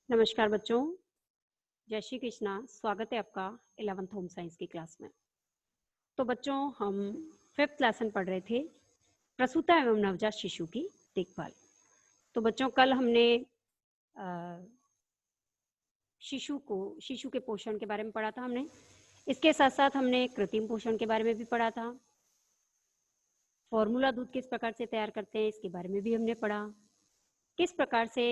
नमस्कार बच्चों, जय श्री कृष्णा। स्वागत है आपका 11th होम साइंस की क्लास में। तो बच्चों, हम 5th लेसन पढ़ रहे थे प्रसूता एवं नवजात शिशु की देखभाल। तो बच्चों, कल हमने शिशु के पोषण के बारे में पढ़ा था। हमने इसके साथ साथ हमने कृत्रिम पोषण के बारे में भी पढ़ा था। फॉर्मूला दूध किस प्रकार से तैयार करते हैं इसके बारे में भी हमने पढ़ा। किस प्रकार से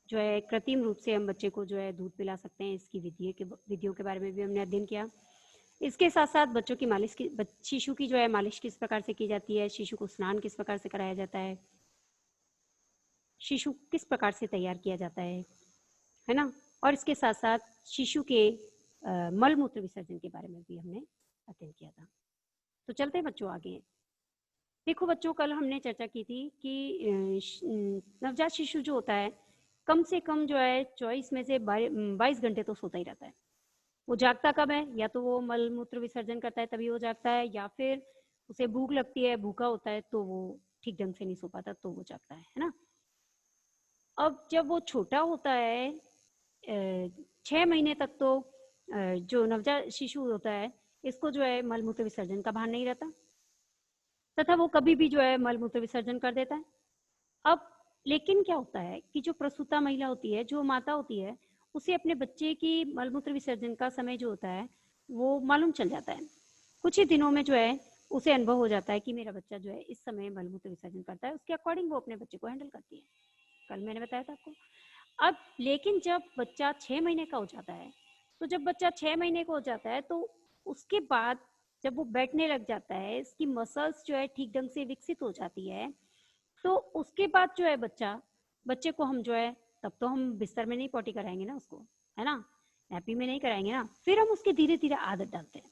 जो है कृत्रिम रूप से हम बच्चे को जो है दूध पिला सकते हैं, इसकी विधियों के बारे में भी हमने अध्ययन किया। इसके साथ साथ बच्चों की शिशु की जो है मालिश किस प्रकार से की जाती है, शिशु को स्नान किस प्रकार से कराया जाता है, शिशु किस प्रकार से तैयार किया जाता है ना। और इसके साथ साथ शिशु के मल मूत्र विसर्जन के बारे में भी हमने अध्ययन किया था। तो चलते हैं बच्चों आगे। देखो बच्चों, कल हमने चर्चा की थी कि नवजात शिशु जो होता है कम से कम जो है 24 में से 22 घंटे तो सोता ही रहता है। वो जागता कब है? या तो वो मल मूत्र विसर्जन करता है तभी वो जागता है, या फिर उसे भूख लगती है, भूखा होता है तो वो ठीक ढंग से नहीं सो पाता तो वो जागता है ना। अब जब वो छोटा होता है 6 महीने तक तो जो नवजात शिशु होता है इसको जो है मल मूत्र विसर्जन का भान नहीं रहता, तथा वो कभी भी जो है मल मूत्र विसर्जन कर देता है। अब लेकिन क्या होता है कि जो प्रसूता महिला होती है, जो माता होती है, उसे अपने बच्चे की मलमूत्र विसर्जन का समय जो होता है वो मालूम चल जाता है। कुछ ही दिनों में जो है उसे अनुभव हो जाता है कि मेरा बच्चा जो है इस समय मलमूत्र विसर्जन करता है। उसके अकॉर्डिंग वो अपने बच्चे को हैंडल करती है। कल मैंने बताया था आपको। अब लेकिन जब बच्चा 6 महीने का हो जाता है, तो जब बच्चा 6 महीने का हो जाता है तो उसके बाद जब वो बैठने लग जाता है, इसकी मसल्स जो है ठीक ढंग से विकसित हो जाती है, तो उसके बाद जो है बच्चे को हम जो है, तब तो हम बिस्तर में नहीं पॉटी कराएंगे ना उसको, है ना, नैपी में नहीं कराएंगे ना। फिर हम उसकी धीरे धीरे आदत डालते हैं।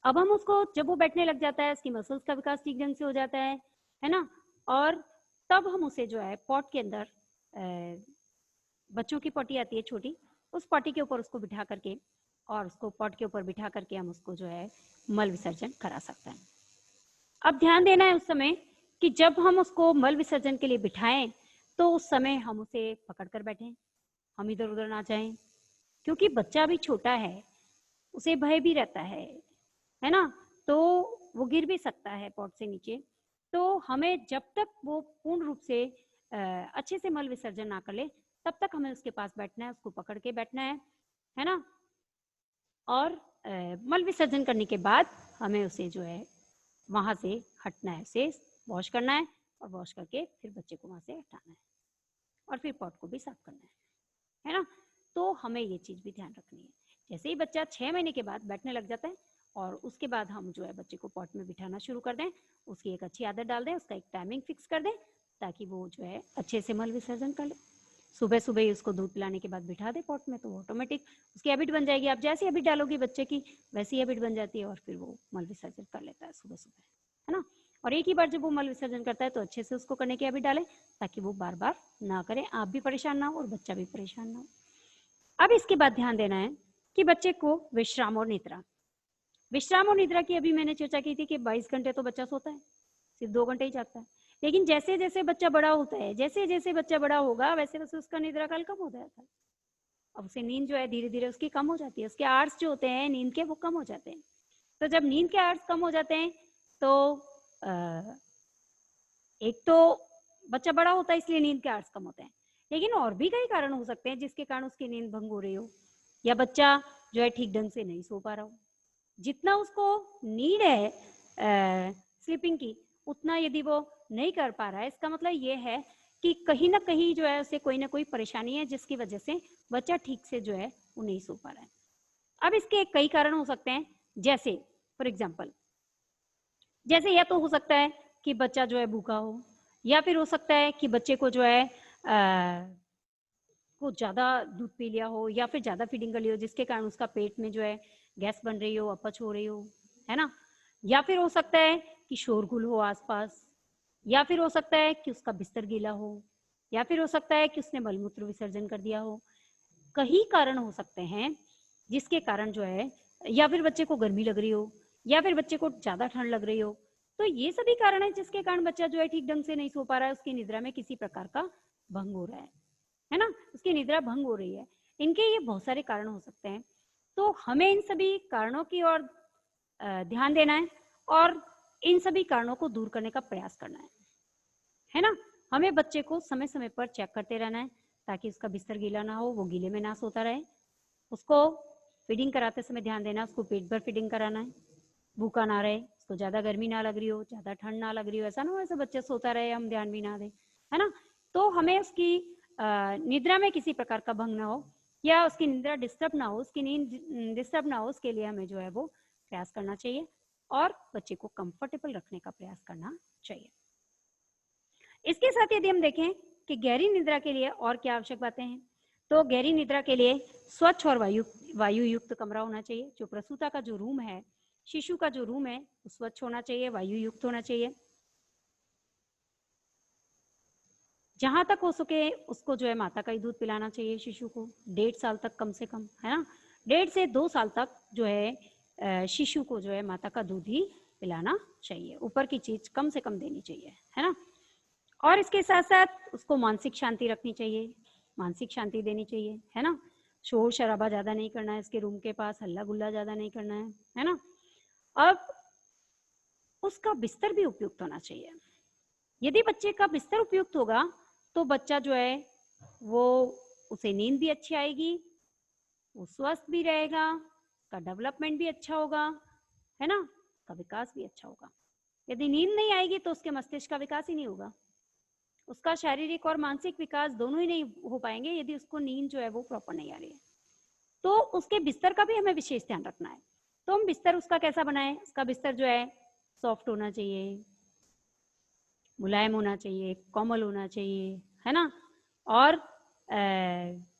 अब हम उसको, जब वो बैठने लग जाता है, उसकी मसल्स का विकास ठीक ढंग से हो जाता है ना, और तब हम उसे जो है पॉट के अंदर, बच्चों की पॉटी आती है छोटी, उस पॉटी के ऊपर उसको बिठा करके, और उसको पॉट के ऊपर बिठा करके हम उसको जो है मल विसर्जन करा सकते हैं। अब ध्यान देना है उस समय कि जब हम उसको मल विसर्जन के लिए बिठाएं तो उस समय हम उसे पकड़ कर बैठें, हम इधर उधर ना जाएं, क्योंकि बच्चा भी छोटा है, उसे भय भी रहता है ना, तो वो गिर भी सकता है पॉट से नीचे। तो हमें जब तक वो पूर्ण रूप से अच्छे से मल विसर्जन ना कर ले, तब तक हमें उसके पास बैठना है, उसको पकड़ के बैठना है ना। और मल विसर्जन करने के बाद हमें उसे जो है वहां से हटना है, उसे वॉश करना है, और वॉश करके फिर बच्चे को वहां से हटाना है, और फिर पॉट को भी साफ करना है ना। तो हमें ये चीज भी ध्यान रखनी है। जैसे ही बच्चा 6 महीने के बाद बैठने लग जाता है, और उसके बाद हम जो है बच्चे को पॉट में बिठाना शुरू कर दें, उसकी एक अच्छी आदत डाल दें, उसका एक टाइमिंग फिक्स कर दें, ताकि वो जो है अच्छे से मल विसर्जन कर ले। सुबह सुबह ही उसको दूध पिलाने के बाद बिठा दे पॉट में, तो वो ऑटोमेटिक उसकी हैबिट बन जाएगी। आप जैसी हैबिट डालोगी बच्चे की, वैसी हैबिट बन जाती है, और फिर वो मल विसर्जन कर लेता है सुबह सुबह, है ना। और एक ही बार जब वो मल विसर्जन करता है तो अच्छे से उसको करने की हैबिट डालें, ताकि वो बार बार ना करे, आप भी परेशान ना हो और बच्चा भी परेशान ना हो। अब इसके बाद ध्यान देना है कि बच्चे को विश्राम और निद्रा की अभी मैंने चर्चा की थी कि 22 घंटे तो बच्चा सोता है, सिर्फ 2 घंटे ही जागता है। लेकिन जैसे जैसे बच्चा बड़ा होता है, जैसे जैसे बच्चा बड़ा होगा, वैसे वैसे उसका निद्रा काल कम हो जाता है। अब उसे नींद जो है धीरे धीरे उसकी कम हो जाती है, उसके आवर्स जो होते हैं नींद के वो कम हो जाते हैं। तो जब नींद के आवर्स कम हो जाते हैं तो एक तो बच्चा बड़ा होता है इसलिए नींद के आवर्स कम होते हैं, लेकिन और भी कई कारण हो सकते हैं जिसके कारण उसकी नींद भंग हो रही हो, या बच्चा जो है ठीक ढंग से नहीं सो पा रहा हो। जितना उसको नीड है स्लीपिंग की, उतना यदि वो नहीं कर पा रहा है, इसका मतलब ये है कि कहीं ना कहीं जो है उसे कोई ना कोई परेशानी है, जिसकी वजह से बच्चा ठीक से जो है वो नहीं सो पा रहा है। अब इसके कई कारण हो सकते हैं, जैसे फॉर एग्जाम्पल, जैसे या तो हो सकता है कि बच्चा जो है भूखा हो, या फिर हो सकता है कि बच्चे को जो है को ज़्यादा दूध पी लिया हो, या फिर ज़्यादा फीडिंग कर ली हो, जिसके कारण उसका पेट में जो है गैस बन रही हो, अपच हो रही हो, है ना। या फिर हो सकता है कि शोरगुल हो आसपास, या फिर हो सकता है कि उसका बिस्तर गीला हो, या फिर हो सकता है कि उसने मलमूत्र विसर्जन कर दिया हो। कई कारण हो सकते हैं जिसके कारण जो है, या फिर बच्चे को गर्मी लग रही हो, या फिर बच्चे को ज़्यादा ठंड लग रही हो। तो ये सभी कारण है जिसके कारण बच्चा जो है ठीक ढंग से नहीं सो पा रहा है, उसकी निद्रा में किसी प्रकार का भंग हो रहा है ना, उसकी निद्रा भंग हो रही है। इनके ये बहुत सारे कारण हो सकते हैं। तो हमें इन सभी कारणों की ओर ध्यान देना है और इन सभी कारणों को दूर करने का प्रयास करना है ना। हमें बच्चे को समय समय पर चेक करते रहना है ताकि उसका बिस्तर गीला ना हो, वो गीले में ना सोता रहे। उसको फीडिंग कराते समय ध्यान देना, उसको पेट भर फीडिंग कराना है, भूखा ना रहे, उसको ज्यादा गर्मी ना लग रही हो, ज्यादा ठंड ना लग रही हो, ऐसा ना हो ऐसे बच्चे सोता रहे हम ध्यान भी ना दें, है ना। तो हमें उसकी निद्रा में किसी प्रकार का भंग ना हो या उसकी निद्रा डिस्टर्ब ना हो, उसकी नींद डिस्टर्ब ना हो, उसके लिए हमें जो है वो प्रयास करना चाहिए और बच्चे को कंफर्टेबल रखने का प्रयास करना चाहिए। इसके साथ यदि हम देखें कि गहरी निद्रा के लिए और क्या आवश्यक बातें हैं, तो गहरी निद्रा के लिए स्वच्छ और वायु युक्त कमरा होना चाहिए। जो प्रसूता का जो रूम है, शिशु का जो रूम है, वो स्वच्छ होना चाहिए, वायु युक्त होना चाहिए। जहां तक हो सके उसको जो है माता का ही दूध पिलाना चाहिए शिशु को, 1.5 साल तक कम से कम, है ना। 1.5 से 2 साल तक जो है शिशु को जो है माता का दूध ही पिलाना चाहिए, ऊपर की चीज कम से कम देनी चाहिए, है ना। और इसके साथ साथ उसको मानसिक शांति रखनी चाहिए, मानसिक शांति देनी चाहिए, है ना। शोर शराबा ज्यादा नहीं करना है, इसके रूम के पास हल्ला गुल्ला ज्यादा नहीं करना है ना। अब उसका बिस्तर भी उपयुक्त होना चाहिए। यदि बच्चे का बिस्तर उपयुक्त होगा तो बच्चा जो है वो, उसे नींद भी अच्छी आएगी, वो स्वस्थ भी रहेगा, उसका डेवलपमेंट भी अच्छा होगा, है ना, उसका विकास भी अच्छा होगा। यदि नींद नहीं आएगी तो उसके मस्तिष्क का विकास ही नहीं होगा, उसका शारीरिक और मानसिक विकास दोनों ही नहीं हो पाएंगे यदि उसको नींद जो है वो प्रॉपर नहीं आ रही है। तो उसके बिस्तर का भी हमें विशेष ध्यान रखना है। तो हम बिस्तर उसका कैसा बनाएं, उसका बिस्तर जो है सॉफ्ट होना चाहिए, मुलायम होना चाहिए, कोमल होना चाहिए, है ना। और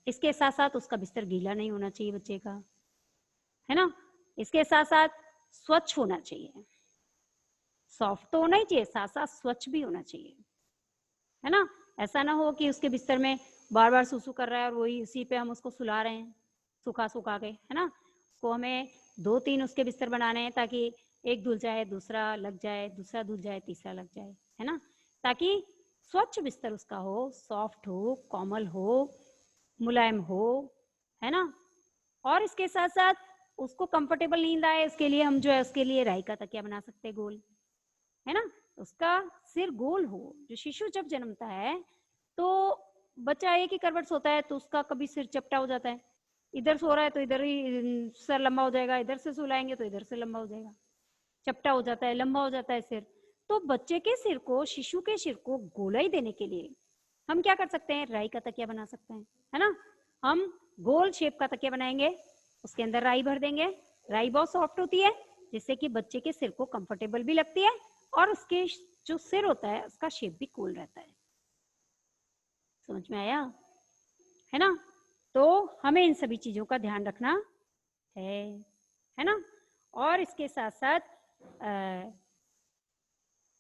इसके साथ साथ उसका बिस्तर गीला नहीं होना चाहिए बच्चे का, है ना। इसके साथ साथ स्वच्छ होना चाहिए, सॉफ्ट तो होना ही चाहिए, साथ साथ स्वच्छ भी होना चाहिए, है ना। ऐसा ना हो कि उसके बिस्तर में बार बार सुसु कर रहा है और वही उसी पे हम उसको सुला रहे हैं सुखा सुखा के, है ना। उसको हमें 2-3 उसके बिस्तर बनाने हैं ताकि एक धुल जाए, दूसरा लग जाए, दूसरा धुल जाए, तीसरा लग जाए, है ना। ताकि स्वच्छ बिस्तर उसका हो, सॉफ्ट हो, कोमल हो, मुलायम हो, है ना। और इसके साथ साथ उसको कंफर्टेबल नींद आए, उसके लिए हम जो है उसके लिए राई का तकिया बना सकते हैं गोल, है ना। उसका सिर गोल हो। जो शिशु जब जन्मता है तो बच्चा एक ही करवट सोता है तो उसका कभी सिर चपटा हो जाता है, इधर सो रहा है तो इधर ही सर लंबा हो जाएगा, इधर से सुलाएंगे तो इधर से लंबा हो जाएगा, चपटा हो जाता है, लंबा हो जाता है सिर। तो बच्चे के सिर को, शिशु के सिर को गोलाई देने के लिए हम क्या कर सकते हैं, राई का तकिया बना सकते हैं, है ना। हम गोल शेप का तकिया बनाएंगे, उसके अंदर राई भर देंगे। राई बहुत सॉफ्ट होती है जिससे कि बच्चे के सिर को कंफर्टेबल भी लगती है और उसके जो सिर होता है उसका शेप भी कूल रहता है। समझ में आया, है ना। तो हमें इन सभी चीजों का ध्यान रखना है ना। और इसके साथ साथ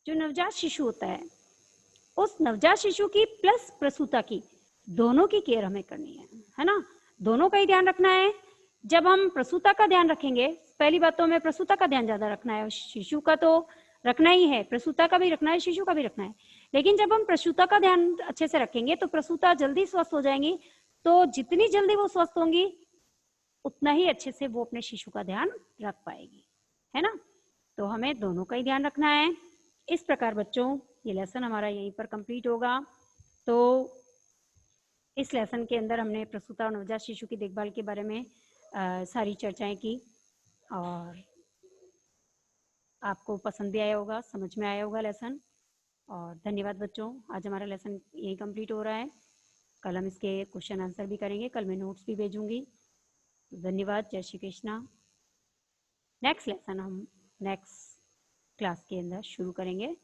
जो नवजात शिशु होता है, उस नवजात शिशु की प्लस प्रसूता की, दोनों की केयर हमें करनी है ना। दोनों का ही ध्यान रखना है। जब हम प्रसूता का ध्यान रखेंगे, पहली बात तो हमें प्रसूता का ध्यान ज्यादा रखना है, शिशु का तो रखना ही है, प्रसूता का भी रखना है, शिशु का भी रखना है। लेकिन जब हम प्रसूता का ध्यान अच्छे से रखेंगे तो प्रसूता जल्दी स्वस्थ हो जाएंगी, तो जितनी जल्दी वो स्वस्थ होंगी उतना ही अच्छे से वो अपने शिशु का ध्यान रख पाएगी, है ना। तो हमें दोनों का ही ध्यान रखना है। इस प्रकार बच्चों ये लेसन हमारा यहीं पर कंप्लीट होगा। तो इस लेसन के अंदर हमने प्रसूता और नवजात शिशु की देखभाल के बारे में सारी चर्चाएं की और आपको पसंद भी आया होगा, समझ में आया होगा लेसन। और धन्यवाद बच्चों, आज हमारा लेसन यही कंप्लीट हो रहा है। कल हम इसके क्वेश्चन आंसर भी करेंगे, कल मैं नोट्स भी भेजूंगी। धन्यवाद, जय श्री कृष्णा। नेक्स्ट लेसन हम नेक्स्ट क्लास के अंदर शुरू करेंगे।